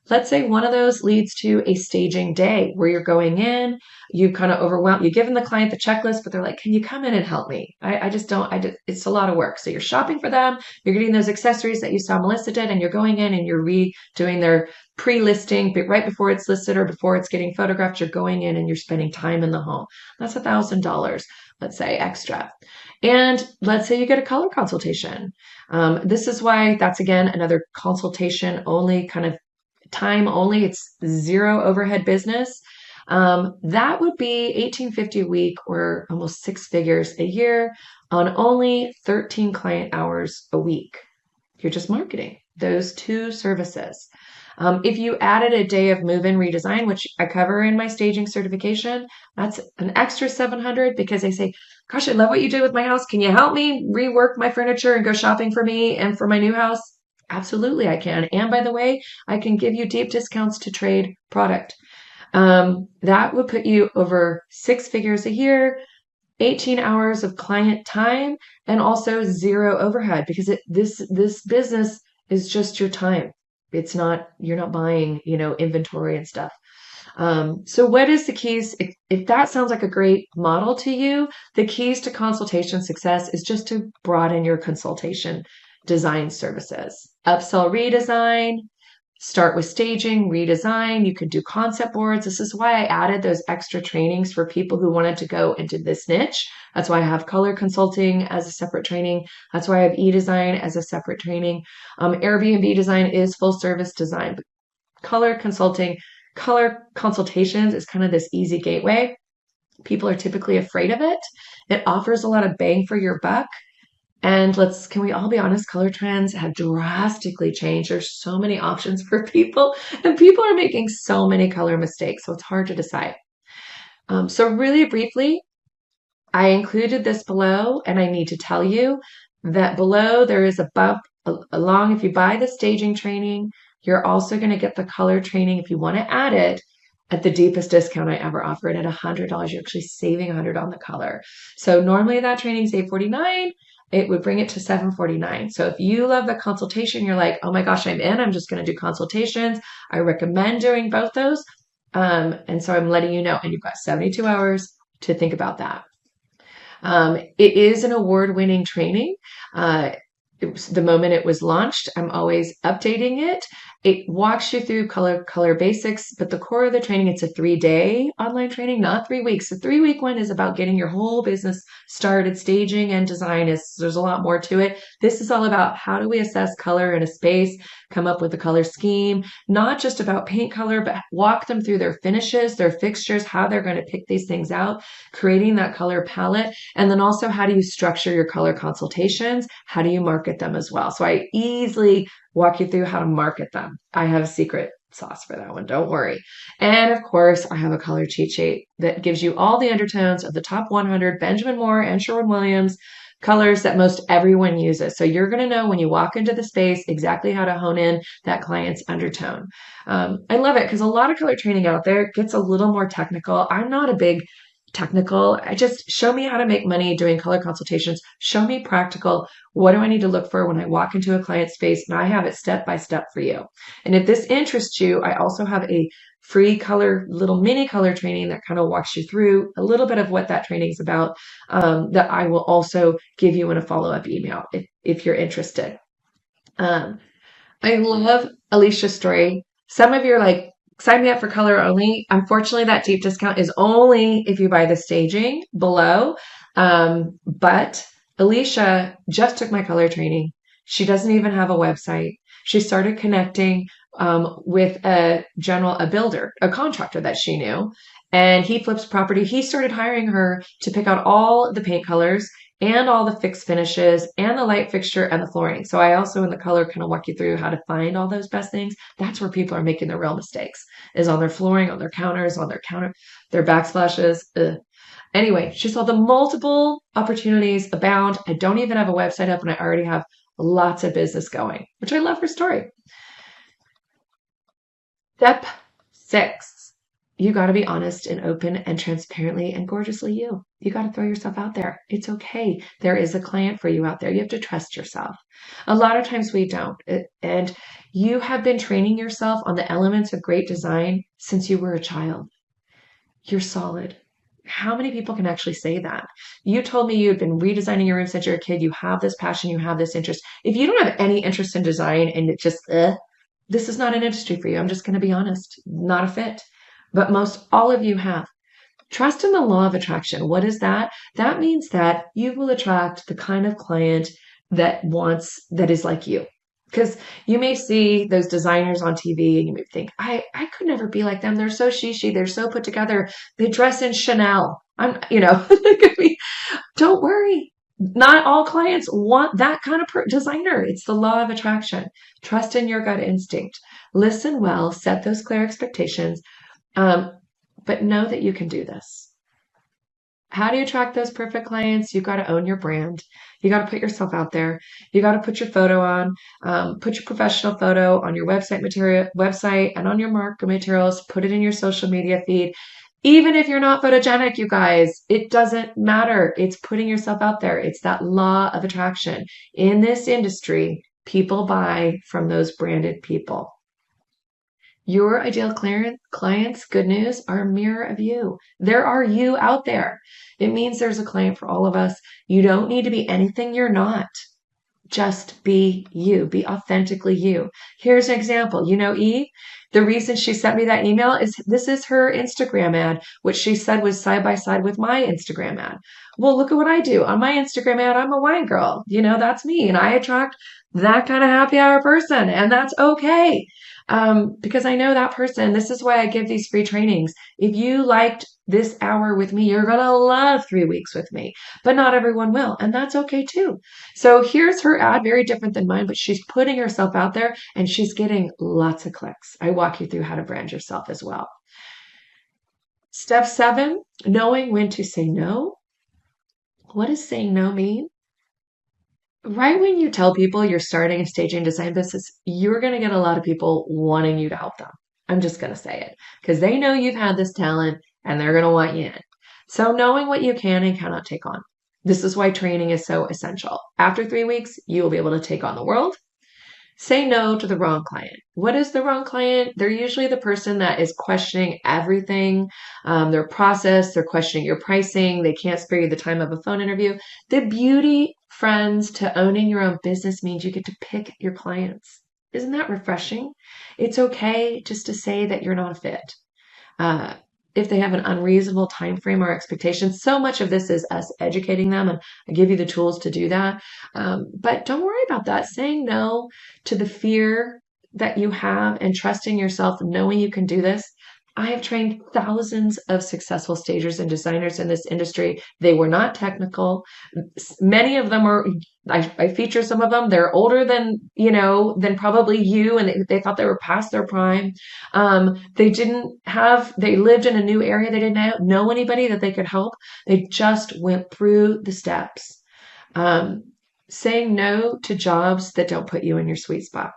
Let's say one of those leads to a staging day where you're going in, you kind of overwhelmed, you've given the client the checklist, but they're like, can you come in and help me? It's a lot of work. So you're shopping for them, you're getting those accessories that you saw Melissa did, and you're going in and you're redoing their pre-listing, but right before it's listed or before it's getting photographed, you're going in and you're spending time in the home. That's $1,000, let's say, extra. And let's say you get a color consultation. This is why that's, again, another consultation only kind of time only. It's zero overhead business. That would be $1,850 a week or almost 6 figures a year on only 13 client hours a week. You're just marketing those 2 services. If you added a day of move-in redesign, which I cover in my staging certification, that's an extra $700 because they say, gosh, I love what you did with my house. Can you help me rework my furniture and go shopping for me and for my new house? Absolutely, I can. And by the way, I can give you deep discounts to trade product. That would put you over 6 figures a year, 18 hours of client time, and also zero overhead because this business is just your time. It's not, you're not buying, inventory and stuff. So what is the keys? If that sounds like a great model to you, the keys to consultation success is just to broaden your consultation design services. Upsell redesign, start with staging, redesign. You can do concept boards. This is why I added those extra trainings for people who wanted to go into this niche. That's why I have color consulting as a separate training. That's why I have e-design as a separate training. Airbnb design is full service design. But color consultations is kind of this easy gateway. People are typically afraid of it. It offers a lot of bang for your buck. And can we all be honest, color trends have drastically changed. There's so many options for people, and people are making so many color mistakes, so it's hard to decide. So really briefly, I included this below, and I need to tell you that below there is a bump along. If you buy the staging training, you're also going to get the color training if you want to add it at the deepest discount I ever offered at $100. You're actually saving $100 on the color. So normally that training is $849. It would bring it to $749. So if you love the consultation, you're like, oh my gosh, I'm in. I'm just going to do consultations. I recommend doing both those. And so I'm letting you know, and you've got 72 hours to think about that. It is an award-winning training. The moment it was launched, I'm always updating it. It walks you through color basics, but the core of the training, it's a 3-day online training, not 3 weeks. The 3-week one is about getting your whole business started. Staging and design there's a lot more to it. This is all about how do we assess color in a space, come up with a color scheme, not just about paint color, but walk them through their finishes, their fixtures, how they're going to pick these things out, creating that color palette. And then also, how do you structure your color consultations? How do you market them as well? So I easily walk you through how to market them. I have a secret sauce for that one. Don't worry. And of course, I have a color cheat sheet that gives you all the undertones of the top 100 Benjamin Moore and Sherwin-Williams colors that most everyone uses. So you're going to know when you walk into the space exactly how to hone in that client's undertone. I love it because a lot of color training out there gets a little more technical. I'm not a big technical. I just show me how to make money doing color consultations. Show me practical. What do I need to look for when I walk into a client's space? And I have it step by step for you. And if this interests you, I also have a free color, little mini color training that kind of walks you through a little bit of what that training is about, that I will also give you in a follow-up email if you're interested. I love Alicia's story. Some of you are like, sign me up for color only. Unfortunately, that deep discount is only if you buy the staging below. But Alicia just took my color training. She doesn't even have a website. She started connecting with a builder, a contractor that she knew, and he flips property. He started hiring her to pick out all the paint colors and all the fixed finishes and the light fixture and the flooring. So I also in the color kind of walk you through how to find all those best things. That's where people are making their real mistakes, is on their flooring, on their counters, their backsplashes. Ugh. Anyway, she saw the multiple opportunities abound. I don't even have a website up and I already have lots of business going, which I love her story. Step 6. You got to be honest and open and transparently and gorgeously you. You got to throw yourself out there. It's okay. There is a client for you out there. You have to trust yourself. A lot of times we don't. And you have been training yourself on the elements of great design since you were a child. You're solid. How many people can actually say that? You told me you had been redesigning your room since you were a kid. You have this passion. You have this interest. If you don't have any interest in design and it just, this is not an industry for you. I'm just going to be honest. Not a fit. But most all of you have. Trust in the law of attraction. What is that? That means that you will attract the kind of client that is like you. Because you may see those designers on TV and you may think, I could never be like them. They're so shishi. They're so put together. They dress in Chanel. Don't worry. Not all clients want that kind of designer. It's the law of attraction. Trust in your gut instinct. Listen well, set those clear expectations, but know that you can do this. How do you attract those perfect clients? You've got to own your brand. You got to put yourself out there. You got to put your photo on, put your professional photo on your website and on your marketing materials. Put it in your social media feed. Even if you're not photogenic, you guys, it doesn't matter. It's putting yourself out there. It's that law of attraction. In this industry, people buy from those branded people. Your ideal clients, good news, are a mirror of you. There are you out there. It means there's a client for all of us. You don't need to be anything you're not. Just be you. Be authentically you. Here's an example. You know Eve? The reason she sent me that email is this is her Instagram ad, which she said was side by side with my Instagram ad. Well, look at what I do. On my Instagram ad, I'm a wine girl. That's me. And I attract that kind of happy hour person. And that's okay. Because I know that person. This is why I give these free trainings. If you liked this hour with me, you're going to love 3 weeks with me, but not everyone will. And that's okay too. So here's her ad, very different than mine, but she's putting herself out there and she's getting lots of clicks. I walk you through how to brand yourself as well. Step 7, knowing when to say no. What does saying no mean? Right when you tell people you're starting a staging design business, you're going to get a lot of people wanting you to help them. I'm just going to say it because they know you've had this talent and they're going to want you in. So knowing what you can and cannot take on. This is why training is so essential. After 3 weeks, you will be able to take on the world. Say no to the wrong client. What is the wrong client? They're usually the person that is questioning everything, their process, they're questioning your pricing, they can't spare you the time of a phone interview. The beauty, friends, to owning your own business means you get to pick your clients. Isn't that refreshing? It's okay just to say that you're not a fit. Uh, if they have an unreasonable time frame or expectation, so much of this is us educating them, and I give you the tools to do that. But don't worry about that. Saying no to the fear that you have and trusting yourself, knowing you can do this. I have trained thousands of successful stagers and designers in this industry. They were not technical. Many of them are, I feature some of them. They're older than probably you, and they thought they were past their prime. They lived in a new area. They didn't know anybody that they could help. They just went through the steps. Um, Saying no to jobs that don't put you in your sweet spot.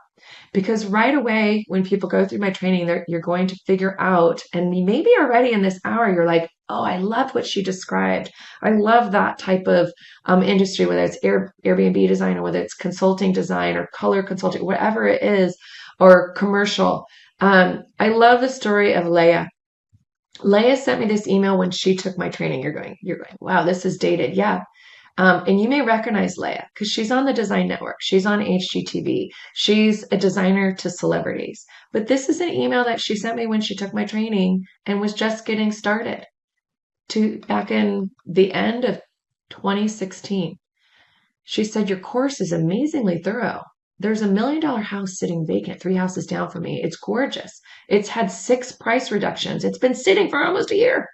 Because right away, when people go through my training, you're going to figure out, and maybe already in this hour, you're like, oh, I love what she described. I love that type of industry, whether it's Airbnb design or whether it's consulting design or color consulting, whatever it is, or commercial. I love the story of Leah. Leah sent me this email when she took my training. You're going, wow, this is dated. Yeah. And you may recognize Leah because she's on the Design Network. She's on HGTV. She's a designer to celebrities. But this is an email that she sent me when she took my training and was just getting started back in the end of 2016. She said, your course is amazingly thorough. There's a $1 million house sitting vacant 3 houses down from me. It's gorgeous. It's had 6 price reductions. It's been sitting for almost a year.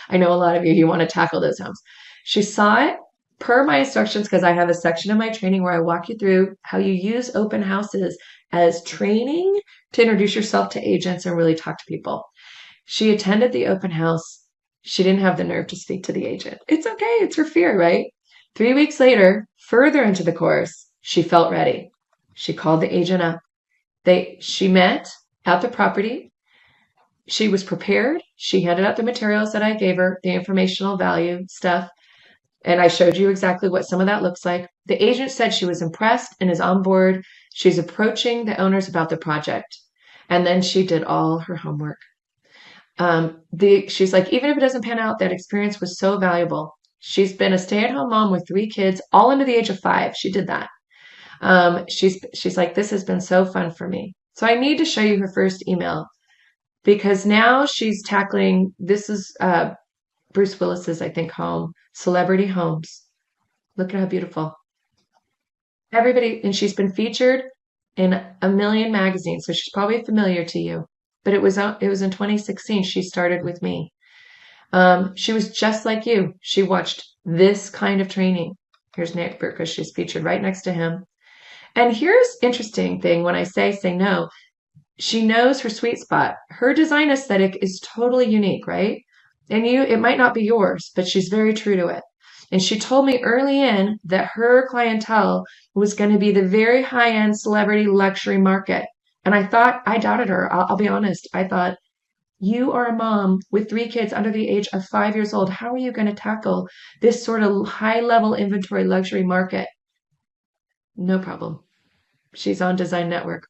I know a lot of you want to tackle those homes. She saw it per my instructions because I have a section of my training where I walk you through how you use open houses as training to introduce yourself to agents and really talk to people. She attended the open house. She didn't have the nerve to speak to the agent. It's okay. It's her fear, right? 3 weeks later, further into the course, she felt ready. She called the agent up. She met at the property. She was prepared. She handed out the materials that I gave her, the informational value stuff. And I showed you exactly what some of that looks like. The agent said she was impressed and is on board. She's approaching the owners about the project. And then she did all her homework. She's like, even if it doesn't pan out, that experience was so valuable. She's been a stay-at-home mom with 3 kids, all under the age of 5. She did that. She's like, this has been so fun for me. So I need to show you her first email because now she's tackling, this is Bruce Willis's, I think, home, Celebrity Homes. Look at how beautiful. Everybody, and she's been featured in a million magazines, so she's probably familiar to you. But it was in 2016 she started with me. She was just like you. She watched this kind of training. Here's Nick because she's featured right next to him. And here's interesting thing when I say no, she knows her sweet spot. Her design aesthetic is totally unique, right? And it might not be yours, but she's very true to it. And she told me early in that her clientele was going to be the very high-end celebrity luxury market. And I doubted her. I'll be honest. I thought, you are a mom with 3 kids under the age of 5 years old. How are you going to tackle this sort of high-level inventory luxury market? No problem. She's on Design Network.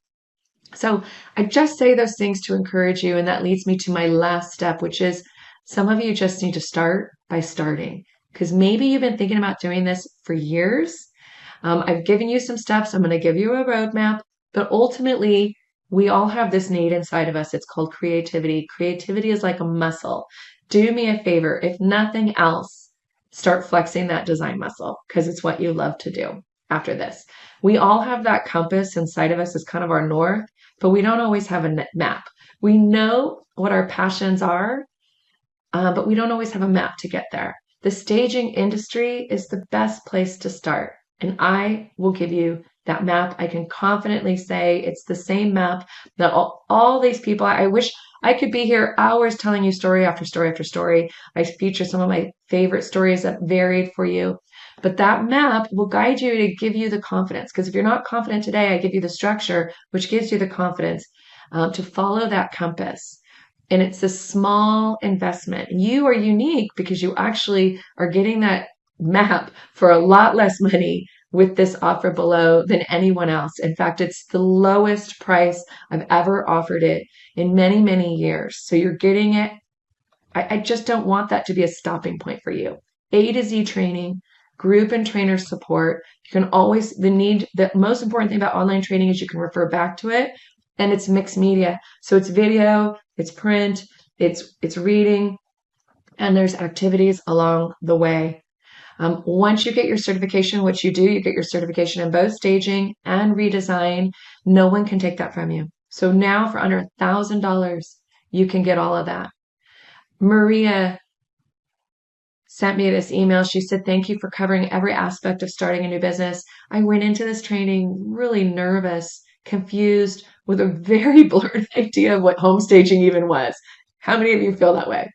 So I just say those things to encourage you. And that leads me to my last step, which is some of you just need to start by starting. Because maybe you've been thinking about doing this for years. I've given you some steps. I'm going to give you a roadmap. But ultimately, we all have this need inside of us. It's called creativity. Creativity is like a muscle. Do me a favor. If nothing else, start flexing that design muscle because it's what you love to do after this. We all have that compass inside of us as kind of our north, but we don't always have a map. We know what our passions are, but we don't always have a map to get there. The staging industry is the best place to start, and I will give you that map. I can confidently say it's the same map that all these people, I wish I could be here hours telling you story after story after story. I feature some of my favorite stories that varied for you. But that map will guide you to give you the confidence. Because if you're not confident today, I give you the structure, which gives you the confidence to follow that compass. And it's a small investment. You are unique because you actually are getting that map for a lot less money with this offer below than anyone else. In fact, it's the lowest price I've ever offered it in many, many years. So you're getting it. I just don't want that to be a stopping point for you. A to Z training, group and trainer support. You can always, the most important thing about online training is you can refer back to it, and it's mixed media. So it's video, it's print, it's reading, and there's activities along the way. Once you get your certification, which you do, you get your certification in both staging and redesign. No one can take that from you. So now for under $1,000, you can get all of that. Maria sent me this email. She said, thank you for covering every aspect of starting a new business. I went into this training really nervous, confused, with a very blurred idea of what home staging even was. How many of you feel that way?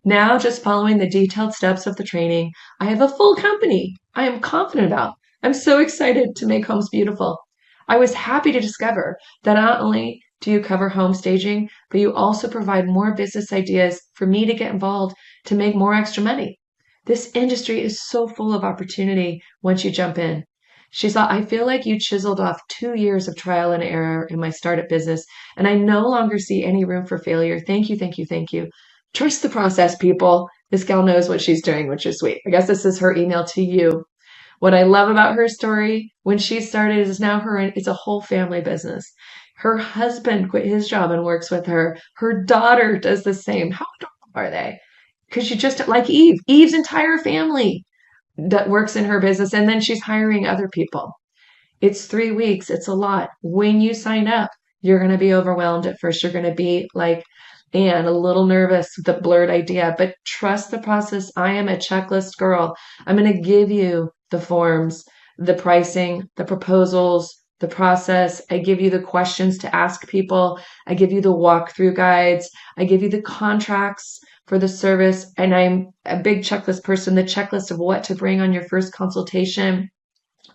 Now, just following the detailed steps of the training, I have a full company I am confident about. I'm so excited to make homes beautiful. I was happy to discover that not only do you cover home staging, but you also provide more business ideas for me to get involved to make more extra money. This industry is so full of opportunity once you jump in. She thought, I feel like you chiseled off 2 years of trial and error in my startup business, and I no longer see any room for failure. Thank you, thank you, thank you. Trust the process, people. This gal knows what she's doing, which is sweet. I guess this is her email to you. What I love about her story, when she started, is now it's a whole family business. Her husband quit his job and works with her. Her daughter does the same. How adorable are they? Because you just like Eve's entire family that works in her business, and then she's hiring other people. It's 3 weeks. It's a lot. When you sign up, you're going to be overwhelmed at first. You're going to be like, and a little nervous with the blurred idea, but trust the process. I am a checklist girl. I'm going to give you the forms, the pricing, the proposals, the process. I give you the questions to ask people. I give you the walkthrough guides. I give you the contracts for the service. And I'm a big checklist person, the checklist of what to bring on your first consultation,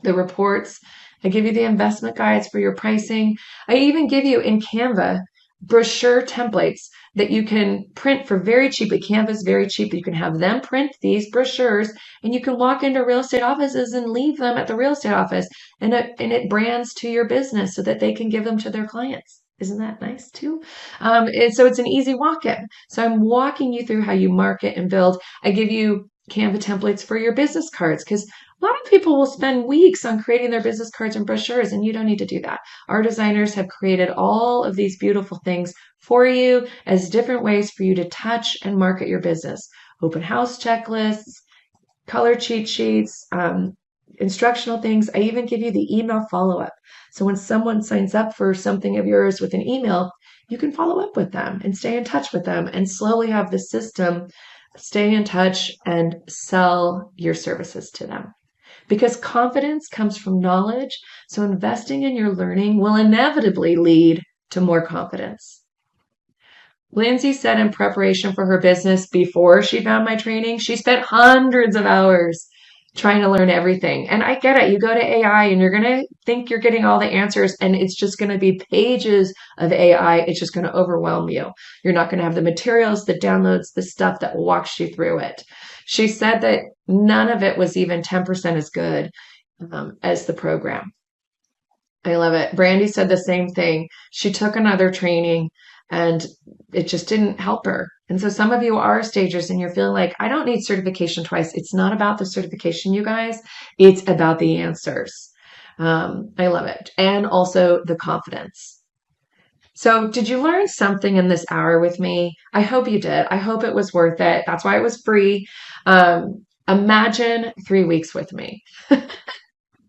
the reports. I give you the investment guides for your pricing. I even give you in Canva brochure templates that you can print for very cheaply. Canva is very cheap. You can have them print these brochures, and you can walk into real estate offices and leave them at the real estate office, and it brands to your business so that they can give them to their clients. Isn't that nice too? And so it's an easy walk-in. So I'm walking you through how you market and build. I give you Canva templates for your business cards, because a lot of people will spend weeks on creating their business cards and brochures, and you don't need to do that. Our designers have created all of these beautiful things for you as different ways for you to touch and market your business. Open house checklists, color cheat sheets, instructional things. I even give you the email follow-up. So when someone signs up for something of yours with an email, you can follow up with them and stay in touch with them and slowly have the system stay in touch and sell your services to them. Because confidence comes from knowledge, so investing in your learning will inevitably lead to more confidence. Lindsay said in preparation for her business before she found my training, she spent hundreds of hours trying to learn everything. And I get it. You go to AI and you're going to think you're getting all the answers, and it's just going to be pages of AI. It's just going to overwhelm you. You're not going to have the materials, the downloads, the stuff that walks you through it. She said that none of it was even 10% as good as the program. I love it. Brandy said the same thing. She took another training and it just didn't help her. And so some of you are stagers and you're feeling like, I don't need certification twice. It's not about the certification, you guys. It's about the answers. I love it. And also the confidence. So did you learn something in this hour with me? I hope you did. I hope it was worth it. That's why it was free. Imagine 3 weeks with me.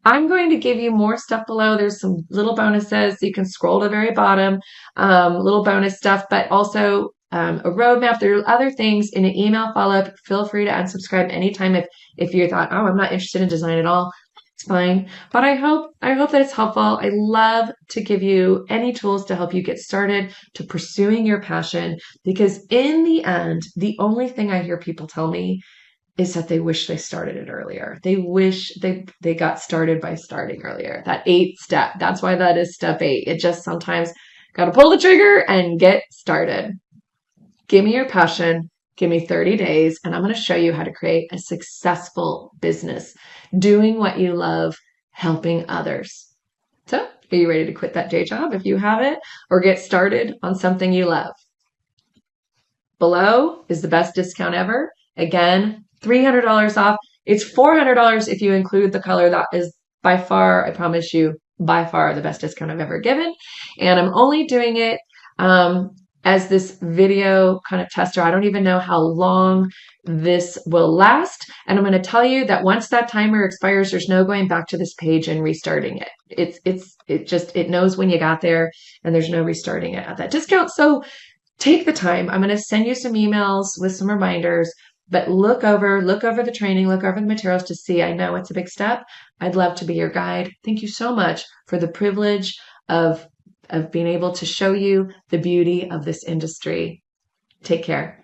I'm going to give you more stuff below. There's some little bonuses. You can scroll to the very bottom, little bonus stuff, but also a roadmap. There are other things in an email follow-up. Feel free to unsubscribe anytime if you thought, oh, I'm not interested in design at all. It's fine. But I hope that it's helpful. I love to give you any tools to help you get started to pursuing your passion, because in the end, the only thing I hear people tell me is that they wish they started it earlier. They wish they got started by starting earlier. That 8 step. That's why that is step 8. It just sometimes got to pull the trigger and get started. Give me your passion. Give me 30 days, and I'm going to show you how to create a successful business doing what you love, helping others. So, are you ready to quit that day job if you have it, or get started on something you love? Below is the best discount ever. Again, $300 off. It's $400 if you include the color. That is by far, I promise you, by far the best discount I've ever given. And I'm only doing it as this video kind of tester. I don't even know how long this will last. And I'm going to tell you that once that timer expires, there's no going back to this page and restarting it. It knows when you got there, and there's no restarting it at that discount. So take the time. I'm going to send you some emails with some reminders, but look over the training, look over the materials to see. I know it's a big step. I'd love to be your guide. Thank you so much for the privilege of being able to show you the beauty of this industry. Take care.